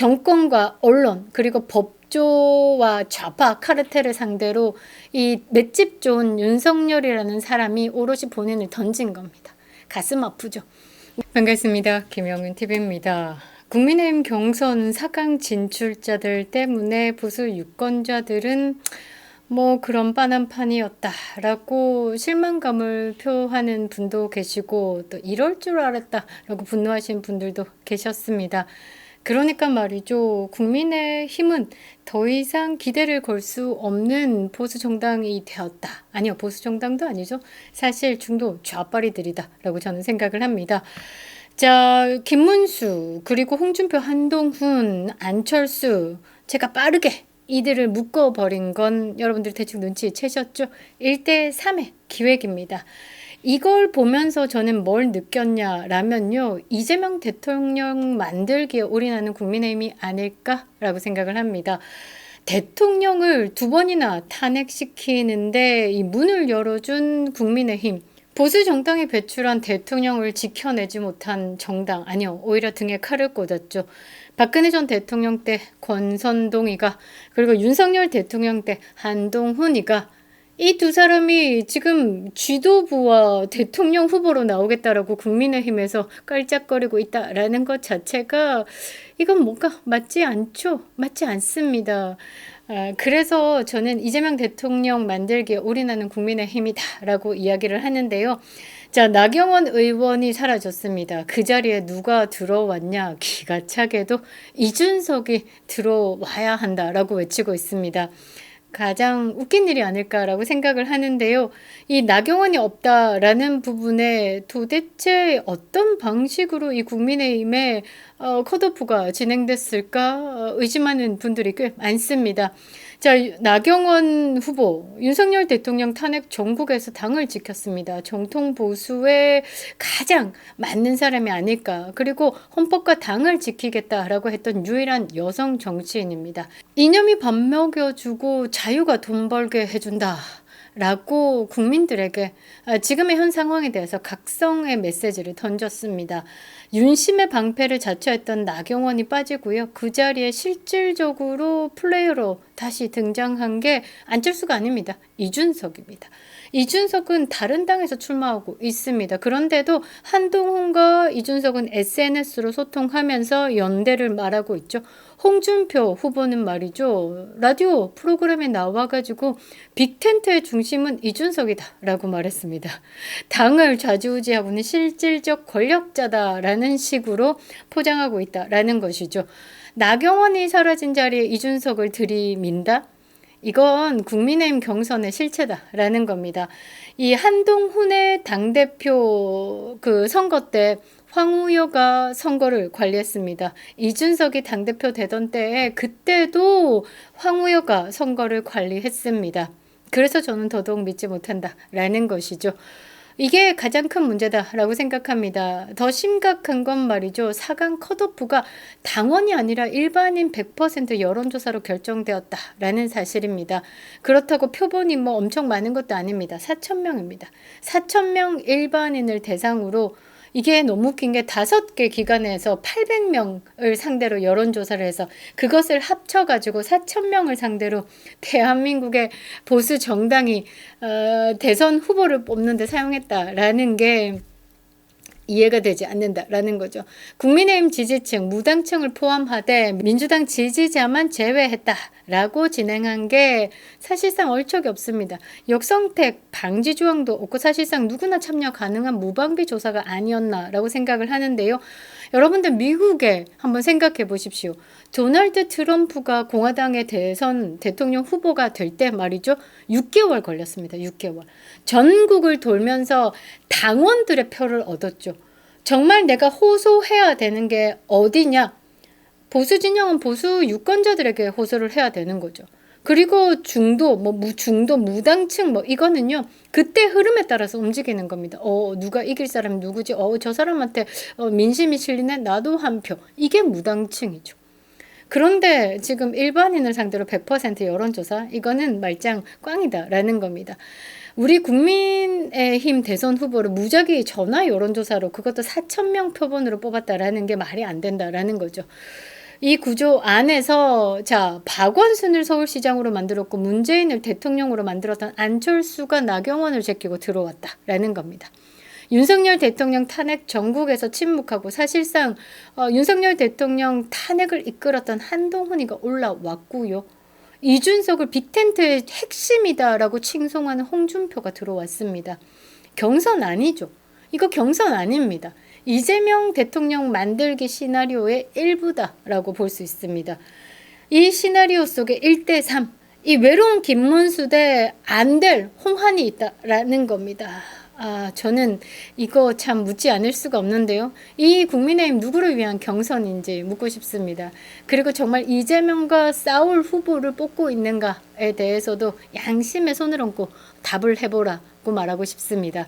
정권과 언론 그리고 법조와 좌파 카르텔을 상대로 이 맷집 좋은 윤석열이라는 사람이 오롯이 본인을 던진 겁니다. 가슴 아프죠. 반갑습니다. 김영은 TV입니다. 국민의힘 경선 4강 진출자들 때문에 보수 유권자들은 뭐 그런 빤한 판이었다라고 실망감을 표하는 분도 계시고, 또 이럴 줄 알았다라고 분노하신 분들도 계셨습니다. 그러니까 말이죠. 국민의힘은 더 이상 기대를 걸 수 없는 보수 정당이 되었다. 아니요, 보수 정당도 아니죠. 사실 중도 좌빨이들이다라고 저는 생각을 합니다. 자, 김문수, 그리고 홍준표, 한동훈, 안철수, 제가 빠르게 이들을 묶어버린 건 여러분들 대충 눈치채셨죠? 1대3의 기획입니다. 이걸 보면서 저는 뭘 느꼈냐라면요, 이재명 대통령 만들기에 올인하는 국민의힘이 아닐까라고 생각을 합니다. 대통령을 2번이나 탄핵시키는데 이 문을 열어준 국민의힘, 보수 정당이 배출한 대통령을 지켜내지 못한 정당, 아니요, 오히려 등에 칼을 꽂았죠. 박근혜 전 대통령 때 권선동이가, 그리고 윤석열 대통령 때 한동훈이가, 이 두 사람이 지금 지도부와 대통령 후보로 나오겠다라고 국민의힘에서 깔짝거리고 있다라는 것 자체가, 이건 뭔가 맞지 않죠? 맞지 않습니다. 그래서 저는 이재명 대통령 만들기에 올인하는 국민의힘이다라고 이야기를 하는데요. 자, 나경원 의원이 사라졌습니다. 그 자리에 누가 들어왔냐? 기가 차게도 이준석이 들어와야 한다라고 외치고 있습니다. 가장 웃긴 일이 아닐까라고 생각을 하는데요. 이 나경원이 없다라는 부분에 도대체 어떤 방식으로 이 국민의힘의 컷오프가 진행됐을까 의심하는 분들이 꽤 많습니다. 자, 나경원 후보, 윤석열 대통령 탄핵 전국에서 당을 지켰습니다. 정통 보수에 가장 맞는 사람이 아닐까. 그리고 헌법과 당을 지키겠다라고 했던 유일한 여성 정치인입니다. 이념이 밥 먹여주고 자유가 돈 벌게 해준다 라고 국민들에게 지금의 현 상황에 대해서 각성의 메시지를 던졌습니다. 윤심의 방패를 자처했던 나경원이 빠지고요. 그 자리에 실질적으로 플레이어로 다시 등장한 게 안철수가 아닙니다. 이준석입니다. 이준석은 다른 당에서 출마하고 있습니다. 그런데도 한동훈과 이준석은 SNS로 소통하면서 연대를 말하고 있죠. 홍준표 후보는 말이죠, 라디오 프로그램에 나와가지고 빅텐트의 중심은 이준석이다 라고 말했습니다. 당을 좌지우지하고는 실질적 권력자다라는 식으로 포장하고 있다라는 것이죠. 나경원이 사라진 자리에 이준석을 들이민다? 이건 국민의힘 경선의 실체다라는 겁니다. 이 한동훈의 당대표 그 선거 때 황우여가 선거를 관리했습니다. 이준석이 당대표 되던 때에 그때도 황우여가 선거를 관리했습니다. 그래서 저는 더더욱 믿지 못한다라는 것이죠. 이게 가장 큰 문제다라고 생각합니다. 더 심각한 건 말이죠. 4강 컷오프가 당원이 아니라 일반인 100% 여론조사로 결정되었다라는 사실입니다. 그렇다고 표본이 뭐 엄청 많은 것도 아닙니다. 4,000명입니다. 4,000명 일반인을 대상으로, 이게 너무 웃긴 게 5개 기관에서 800명을 상대로 여론조사를 해서 그것을 합쳐가지고 4,000명을 상대로 대한민국의 보수 정당이 대선 후보를 뽑는 데 사용했다라는 게 이해가 되지 않는다라는 거죠. 국민의힘 지지층, 무당층을 포함하되 민주당 지지자만 제외했다라고 진행한 게 사실상 얼척이 없습니다. 역선택 방지 조항도 없고 사실상 누구나 참여 가능한 무방비 조사가 아니었나라고 생각을 하는데요. 여러분들 미국에 한번 생각해 보십시오. 도널드 트럼프가 공화당의 대통령 후보가 될 때 말이죠. 6개월 걸렸습니다. 6개월. 전국을 돌면서 당원들의 표를 얻었죠. 정말 내가 호소해야 되는 게 어디냐? 보수 진영은 보수 유권자들에게 호소를 해야 되는 거죠. 그리고 중도, 무당층, 이거는요, 그때 흐름에 따라서 움직이는 겁니다. 누가 이길 사람이 누구지? 저 사람한테 민심이 실리네? 나도 한 표. 이게 무당층이죠. 그런데 지금 일반인을 상대로 100% 여론조사, 이거는 말짱 꽝이다라는 겁니다. 우리 국민의힘 대선 후보를 무작위 전화 여론조사로, 그것도 4,000명 표본으로 뽑았다라는 게 말이 안 된다라는 거죠. 이 구조 안에서 자 박원순을 서울시장으로 만들었고 문재인을 대통령으로 만들었던 안철수가 나경원을 제끼고 들어왔다라는 겁니다. 윤석열 대통령 탄핵 전국에서 침묵하고 사실상 윤석열 대통령 탄핵을 이끌었던 한동훈이가 올라왔고요. 이준석을 빅텐트의 핵심이다라고 칭송하는 홍준표가 들어왔습니다. 경선 아니죠. 이거 경선 아닙니다. 이재명 대통령 만들기 시나리오의 일부다라고 볼 수 있습니다. 이 시나리오 속에 1대3, 이 외로운 김문수 대 안 될 홍한이 있다라는 겁니다. 저는 이거 참 묻지 않을 수가 없는데요. 이 국민의힘 누구를 위한 경선인지 묻고 싶습니다. 그리고 정말 이재명과 싸울 후보를 뽑고 있는가에 대해서도 양심의 손을 얹고 답을 해보라고 말하고 싶습니다.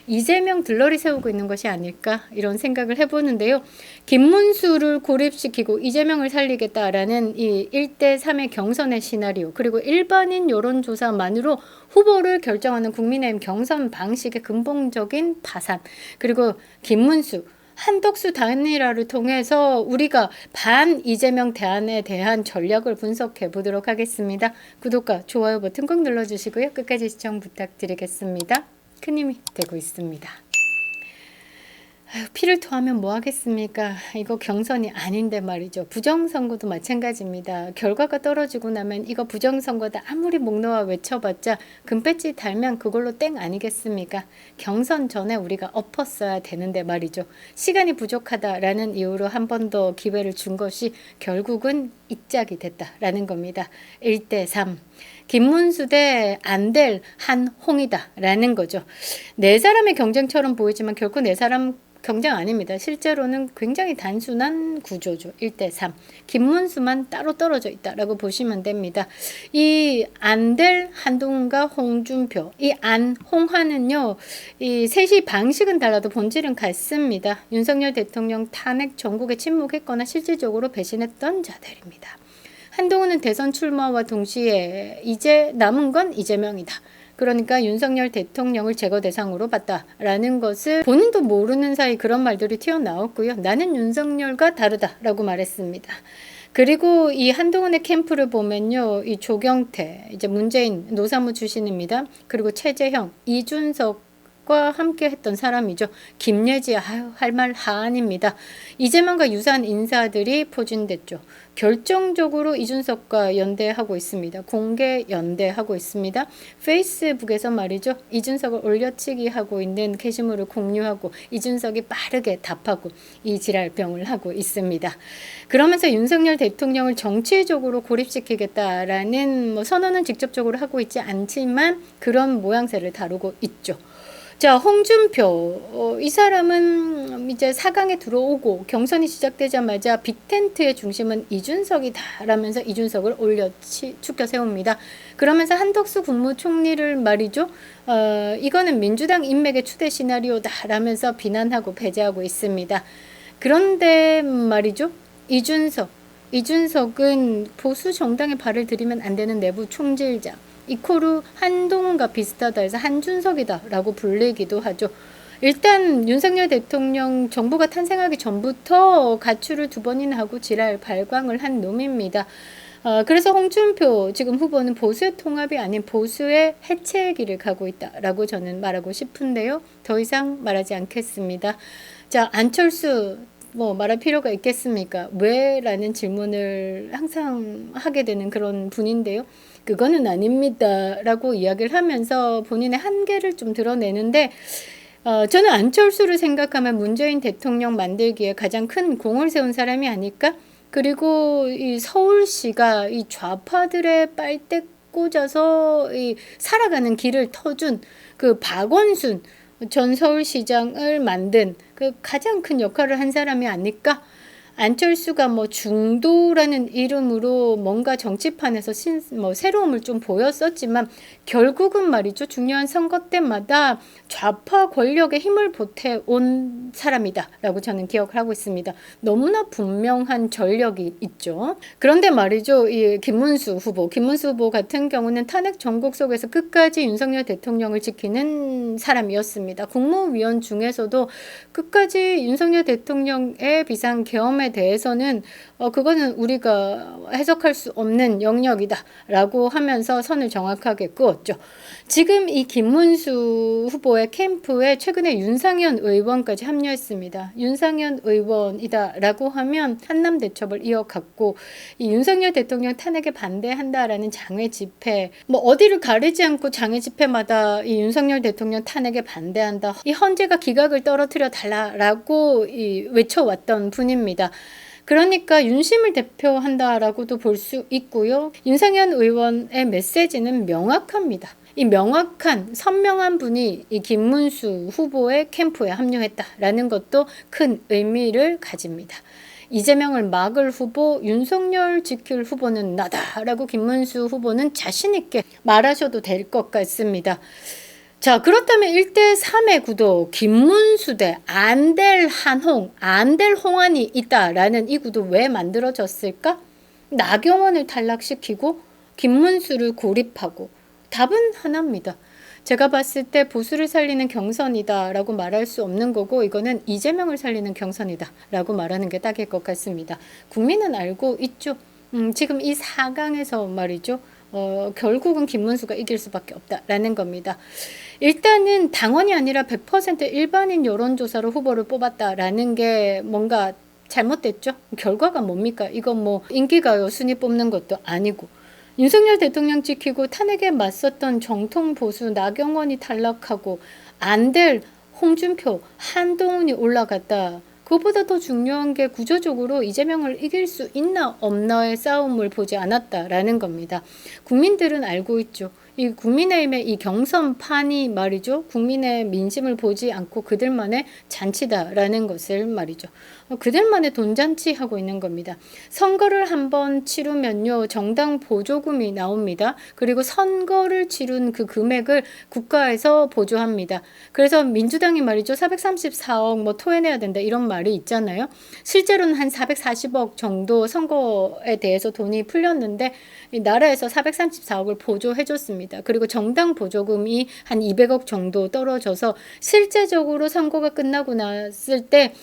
이재명 들러리 세우고 있는 것이 아닐까 이런 생각을 해보는데요. 김문수를 고립시키고 이재명을 살리겠다라는 이 1대3의 경선의 시나리오, 그리고 일반인 여론조사만으로 후보를 결정하는 국민의힘 경선 방식의 근본적인 파산, 그리고 김문수 한덕수 단일화를 통해서 우리가 반 이재명 대안에 대한 전략을 분석해 보도록 하겠습니다. 구독과 좋아요 버튼 꼭 눌러주시고요. 끝까지 시청 부탁드리겠습니다. 큰 힘이 되고 있습니다. 피를 토하면 뭐 하겠습니까? 이거 경선이 아닌데 말이죠. 부정선거도 마찬가지입니다. 결과가 떨어지고 나면 이거 부정선거다 아무리 목 놓아 외쳐봤자 금배지 달면 그걸로 땡 아니겠습니까? 경선 전에 우리가 엎었어야 되는데 말이죠. 시간이 부족하다라는 이유로 한 번 더 기회를 준 것이 결국은 이짝이 됐다라는 겁니다. 1대3. 김문수 대 안 될 한홍이다라는 거죠. 네 사람의 경쟁처럼 보이지만 결코 네 사람 경쟁 아닙니다. 실제로는 굉장히 단순한 구조죠. 1대3. 김문수만 따로 떨어져 있다라고 보시면 됩니다. 이 안 될 한동훈과 홍준표, 이 홍한은요, 이 셋이 방식은 달라도 본질은 같습니다. 윤석열 대통령 탄핵 전국에 침묵했거나 실질적으로 배신했던 자들입니다. 한동훈은 대선 출마와 동시에 이제 남은 건 이재명이다. 그러니까 윤석열 대통령을 제거 대상으로 봤다라는 것을 본인도 모르는 사이 그런 말들이 튀어나왔고요. 나는 윤석열과 다르다라고 말했습니다. 그리고 이 한동훈의 캠프를 보면요. 이 조경태, 이제 문재인 노사모 출신입니다. 그리고 최재형, 이준석과 함께 했던 사람이죠. 김예지, 할 말 하안입니다. 이재명과 유사한 인사들이 포진됐죠. 결정적으로 이준석과 연대하고 있습니다. 공개 연대하고 있습니다. 페이스북에서 말이죠. 이준석을 올려치기 하고 있는 게시물을 공유하고 이준석이 빠르게 답하고 이 지랄병을 하고 있습니다. 그러면서 윤석열 대통령을 정치적으로 고립시키겠다라는 선언은 직접적으로 하고 있지 않지만 그런 모양새를 다루고 있죠. 자, 홍준표. 이 사람은 이제 4강에 들어오고 경선이 시작되자마자 빅텐트의 중심은 이준석이다라면서 이준석을 축켜 세웁니다. 그러면서 한덕수 국무총리를 말이죠. 이거는 민주당 인맥의 추대 시나리오다라면서 비난하고 배제하고 있습니다. 그런데 말이죠. 이준석은 보수 정당에 발을 들이면 안 되는 내부 총질자. 이코르 한동훈과 비슷하다 해서 한준석이다라고 불리기도 하죠. 일단 윤석열 대통령 정부가 탄생하기 전부터 가출을 2번이나 하고 지랄 발광을 한 놈입니다. 그래서 홍준표 지금 후보는 보수의 통합이 아닌 보수의 해체의 길을 가고 있다라고 저는 말하고 싶은데요. 더 이상 말하지 않겠습니다. 자, 안철수 말할 필요가 있겠습니까? 왜? 라는 질문을 항상 하게 되는 그런 분인데요. 그거는 아닙니다. 라고 이야기를 하면서 본인의 한계를 좀 드러내는데, 저는 안철수를 생각하면 문재인 대통령 만들기에 가장 큰 공을 세운 사람이 아닐까? 그리고 이 서울시가 이 좌파들의 빨대 꽂아서 이 살아가는 길을 터준 그 박원순 전 서울시장을 만든 그 가장 큰 역할을 한 사람이 아닐까? 안철수가 중도라는 이름으로 뭔가 정치판에서 새로움을 좀 보였었지만 결국은 말이죠. 중요한 선거 때마다 좌파 권력에 힘을 보태온 사람이다라고 저는 기억을 하고 있습니다. 너무나 분명한 전력이 있죠. 그런데 말이죠. 이 김문수 후보 같은 경우는 탄핵 전국 속에서 끝까지 윤석열 대통령을 지키는 사람이었습니다. 국무위원 중에서도 끝까지 윤석열 대통령의 비상계엄에 점에 대해서는 그거는 우리가 해석할 수 없는 영역이다라고 하면서 선을 정확하게 그었죠. 지금 이 김문수 후보의 캠프에 최근에 윤상현 의원까지 합류했습니다. 윤상현 의원이다라고 하면 한남 대첩을 이어갔고 이 윤석열 대통령 탄핵에 반대한다라는 장외 집회, 뭐 어디를 가리지 않고 장외 집회마다 이 윤석열 대통령 탄핵에 반대한다, 이 헌재가 기각을 떨어뜨려 달라라고 외쳐왔던 분입니다. 그러니까 윤심을 대표한다라고도 볼 수 있고요. 윤상현 의원의 메시지는 명확합니다. 이 명확한 선명한 분이 이 김문수 후보의 캠프에 합류했다라는 것도 큰 의미를 가집니다. 이재명을 막을 후보, 윤석열 지킬 후보는 나다라고 김문수 후보는 자신 있게 말하셔도 될 것 같습니다. 자, 그렇다면 1대3의 구도, 김문수 대 안될 한홍, 안될 홍안이 있다라는 이 구도 왜 만들어졌을까? 나경원을 탈락시키고 김문수를 고립하고, 답은 하나입니다. 제가 봤을 때 보수를 살리는 경선이다라고 말할 수 없는 거고, 이거는 이재명을 살리는 경선이다라고 말하는 게 딱일 것 같습니다. 국민은 알고 있죠. 지금 이 4강에서 말이죠. 결국은 김문수가 이길 수밖에 없다라는 겁니다. 일단은 당원이 아니라 100% 일반인 여론조사로 후보를 뽑았다라는 게 뭔가 잘못됐죠. 결과가 뭡니까? 이건 뭐 인기가요 순위 뽑는 것도 아니고, 윤석열 대통령 지키고 탄핵에 맞섰던 정통 보수 나경원이 탈락하고 안 될 홍준표, 한동훈이 올라갔다. 그것보다 더 중요한 게 구조적으로 이재명을 이길 수 있나 없나의 싸움을 보지 않았다라는 겁니다. 국민들은 알고 있죠. 이 국민의힘의 이 경선판이 말이죠. 국민의 민심을 보지 않고 그들만의 잔치다라는 것을 말이죠. 그들만의 돈잔치하고 있는 겁니다. 선거를 한번 치르면요, 정당 보조금이 나옵니다. 그리고 선거를 치른 그 금액을 국가에서 보조합니다. 그래서 민주당이 말이죠, 434억 뭐 토해내야 된다 이런 말이 있잖아요. 실제로는 한 440억 정도 선거에 대해서 돈이 풀렸는데 이 나라에서 434억을 보조해줬습니다. 그리고 정당 보조금이 한 200억 정도 떨어져서 실제적으로 선거가 끝나고 났을 때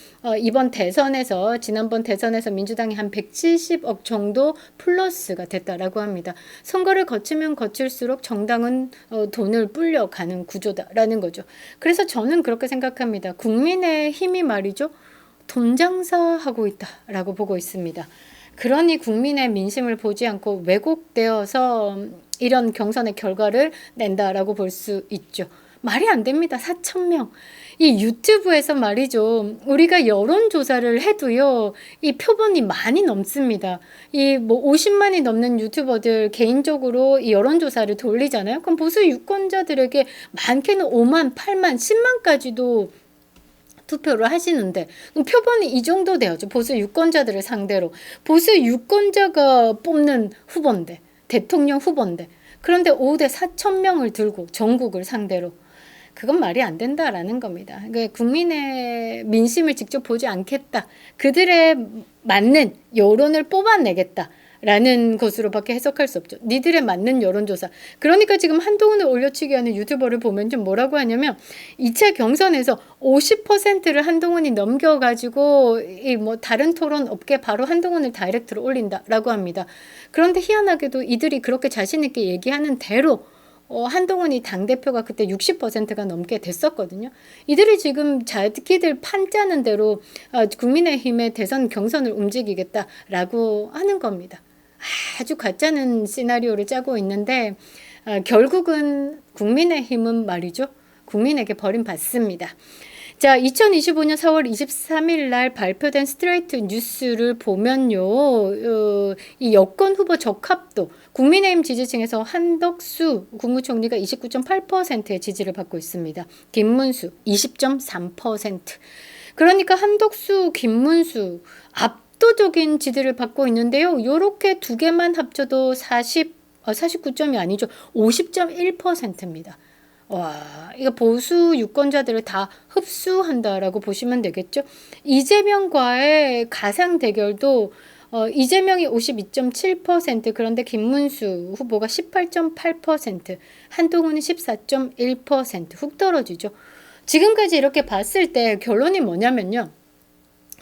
이번 대선에서, 지난번 대선에서 민주당이 한 170억 정도 플러스가 됐다라고 합니다. 선거를 거치면 거칠수록 정당은 돈을 불려가는 구조다라는 거죠. 그래서 저는 그렇게 생각합니다. 국민의 힘이 말이죠, 돈 장사하고 있다라고 보고 있습니다. 그러니 국민의 민심을 보지 않고 왜곡되어서 이런 경선의 결과를 낸다라고 볼 수 있죠. 말이 안 됩니다. 4,000명. 이 유튜브에서 말이죠, 우리가 여론조사를 해도요, 이 표본이 많이 넘습니다. 이 뭐 50만이 넘는 유튜버들 개인적으로 이 여론조사를 돌리잖아요. 그럼 보수 유권자들에게 많게는 5만, 8만, 10만까지도 투표를 하시는데 표본이 이 정도 돼야죠. 보수 유권자들을 상대로. 보수 유권자가 뽑는 후보인데, 대통령 후보인데, 그런데 5대 4,000명을 들고 전국을 상대로, 그건 말이 안 된다라는 겁니다. 그러니까 국민의 민심을 직접 보지 않겠다, 그들의 맞는 여론을 뽑아내겠다 라는 것으로밖에 해석할 수 없죠. 니들의 맞는 여론조사. 그러니까 지금 한동훈을 올려치기 하는 유튜버를 보면 좀 뭐라고 하냐면, 2차 경선에서 50%를 한동훈이 넘겨가지고 이 뭐 다른 토론 없게 바로 한동훈을 다이렉트로 올린다라고 합니다. 그런데 희한하게도 이들이 그렇게 자신 있게 얘기하는 대로 한동훈이 당대표가 그때 60%가 넘게 됐었거든요. 이들이 지금 자기들 판 짜는 대로 국민의힘의 대선 경선을 움직이겠다라고 하는 겁니다. 아주 가짜는 시나리오를 짜고 있는데 결국은 국민의힘은 말이죠, 국민에게 버림받습니다. 자, 2025년 4월 23일 날 발표된 스트레이트 뉴스를 보면요, 이 여권 후보 적합도, 국민의힘 지지층에서 한덕수 국무총리가 29.8%의 지지를 받고 있습니다. 김문수 20.3%. 그러니까 한덕수, 김문수 압도적인 지지를 받고 있는데요. 요렇게 두 개만 합쳐도 49점이 아니죠. 50.1%입니다. 와, 이거 보수 유권자들을 다 흡수한다라고 보시면 되겠죠. 이재명과의 가상 대결도 이재명이 52.7%, 그런데 김문수 후보가 18.8%, 한동훈이 14.1%, 훅 떨어지죠. 지금까지 이렇게 봤을 때 결론이 뭐냐면요,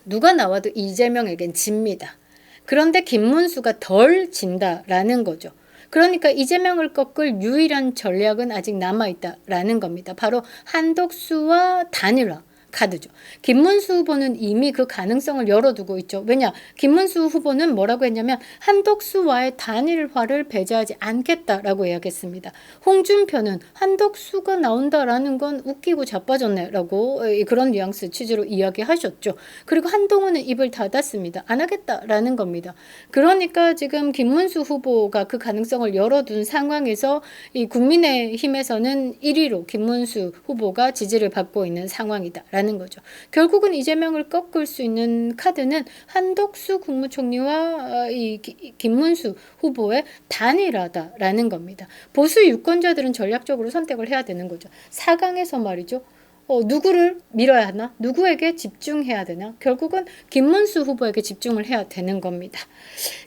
누가 나와도 이재명에겐 집니다. 그런데 김문수가 덜 진다라는 거죠. 그러니까 이재명을 꺾을 유일한 전략은 아직 남아있다라는 겁니다. 바로 한덕수와 단일화 카드죠. 김문수 후보는 이미 그 가능성을 열어두고 있죠. 왜냐? 김문수 후보는 뭐라고 했냐면 한덕수와의 단일화를 배제하지 않겠다라고 이야기했습니다. 홍준표는 한덕수가 나온다라는 건 웃기고 자빠졌네라고 그런 뉘앙스 취지로 이야기하셨죠. 그리고 한동훈은 입을 닫았습니다. 안 하겠다라는 겁니다. 그러니까 지금 김문수 후보가 그 가능성을 열어둔 상황에서 이 국민의힘에서는 1위로 김문수 후보가 지지를 받고 있는 상황이다라는 거죠. 결국은 이재명을 꺾을 수 있는 카드는 한덕수 국무총리와 이 김문수 후보의 단일화다라는 겁니다. 보수 유권자들은 전략적으로 선택을 해야 되는 거죠. 4강에서 말이죠. 누구를 밀어야 하나? 누구에게 집중해야 되나? 결국은 김문수 후보에게 집중을 해야 되는 겁니다.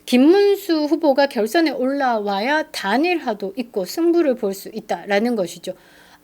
김문수 후보가 결선에 올라와야 단일화도 있고 승부를 볼 수 있다라는 것이죠.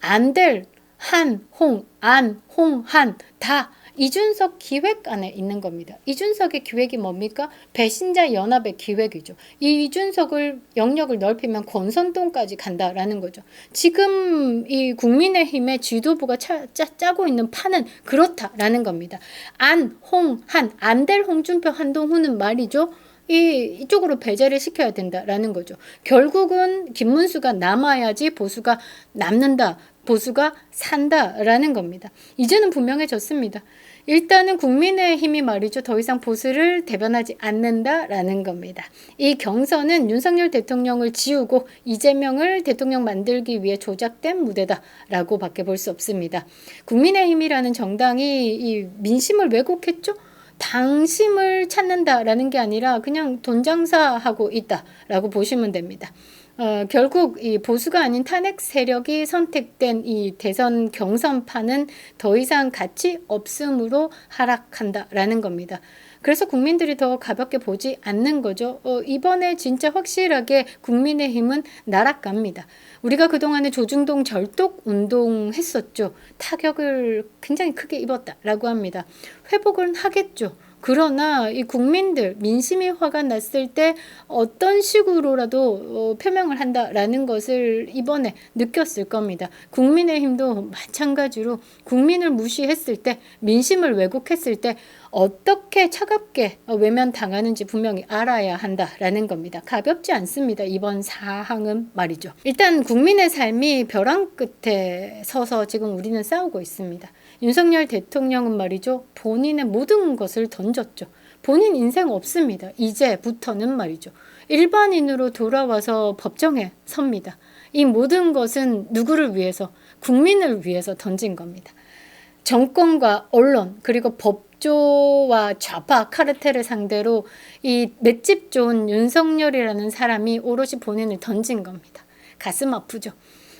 안 될 한, 홍, 안, 홍, 한 다 이준석 기획 안에 있는 겁니다. 이준석의 기획이 뭡니까? 배신자 연합의 기획이죠. 이 이준석을 영역을 넓히면 권선동까지 간다라는 거죠. 지금 이 국민의힘의 지도부가 짜고 있는 판은 그렇다라는 겁니다. 안, 홍, 한, 안 될 홍준표, 한동훈은 말이죠. 이쪽으로 배제를 시켜야 된다라는 거죠. 결국은 김문수가 남아야지 보수가 남는다. 보수가 산다라는 겁니다. 이제는 분명해졌습니다. 일단은 국민의힘이 말이죠. 더 이상 보수를 대변하지 않는다라는 겁니다. 이 경선은 윤석열 대통령을 지우고 이재명을 대통령 만들기 위해 조작된 무대다라고 밖에 볼 수 없습니다. 국민의힘이라는 정당이 이 민심을 왜곡했죠? 당심을 찾는다라는 게 아니라 그냥 돈 장사하고 있다라고 보시면 됩니다. 결국 이 보수가 아닌 탄핵 세력이 선택된 이 대선 경선판은 더 이상 가치 없음으로 하락한다라는 겁니다. 그래서 국민들이 더 가볍게 보지 않는 거죠. 이번에 진짜 확실하게 국민의힘은 날아갑니다. 우리가 그동안에 조중동 절독 운동 했었죠. 타격을 굉장히 크게 입었다라고 합니다. 회복은 하겠죠. 그러나 이 국민들 민심이 화가 났을 때 어떤 식으로라도 표명을 한다라는 것을 이번에 느꼈을 겁니다. 국민의힘도 마찬가지로 국민을 무시했을 때 민심을 왜곡했을 때 어떻게 차갑게 외면당하는지 분명히 알아야 한다라는 겁니다. 가볍지 않습니다. 이번 사항은 말이죠. 일단 국민의 삶이 벼랑 끝에 서서 지금 우리는 싸우고 있습니다. 윤석열 대통령은 말이죠. 본인의 모든 것을 던졌죠. 본인 인생 없습니다. 이제부터는 말이죠. 일반인으로 돌아와서 법정에 섭니다. 이 모든 것은 누구를 위해서? 국민을 위해서 던진 겁니다. 정권과 언론 그리고 법조와 좌파 카르텔을 상대로 이 맷집 좋은 윤석열이라는 사람이 오롯이 본인을 던진 겁니다. 가슴 아프죠.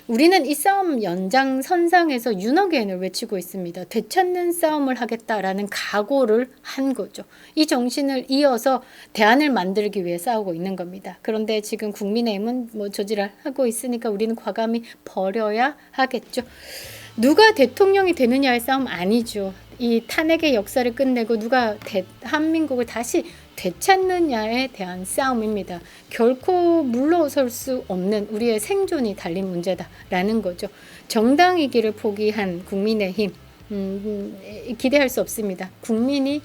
우리는 이 싸움 연장선상에서 윤어게인을 외치고 있습니다. 되찾는 싸움을 하겠다라는 각오를 한 거죠. 이 정신을 이어서 대안을 만들기 위해 싸우고 있는 겁니다. 그런데 지금 국민의힘은 뭐 저지랄 하고 있으니까 우리는 과감히 버려야 하겠죠. 누가 대통령이 되느냐의 싸움 아니죠. 이 탄핵의 역사를 끝내고 누가 대한민국을 다시 되찾느냐에 대한 싸움입니다. 결코 물러설 수 없는 우리의 생존이 달린 문제다라는 거죠. 정당이기를 포기한 국민의힘 기대할 수 없습니다. 국민이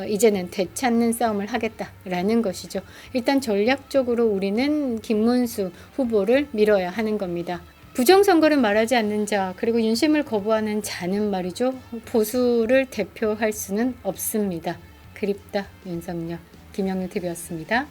이제는 되찾는 싸움을 하겠다라는 것이죠. 일단 전략적으로 우리는 김문수 후보를 밀어야 하는 겁니다. 부정선거를 말하지 않는 자 그리고 윤심을 거부하는 자는 말이죠. 보수를 대표할 수는 없습니다. 그립다 윤석열. 김영률 TV였습니다.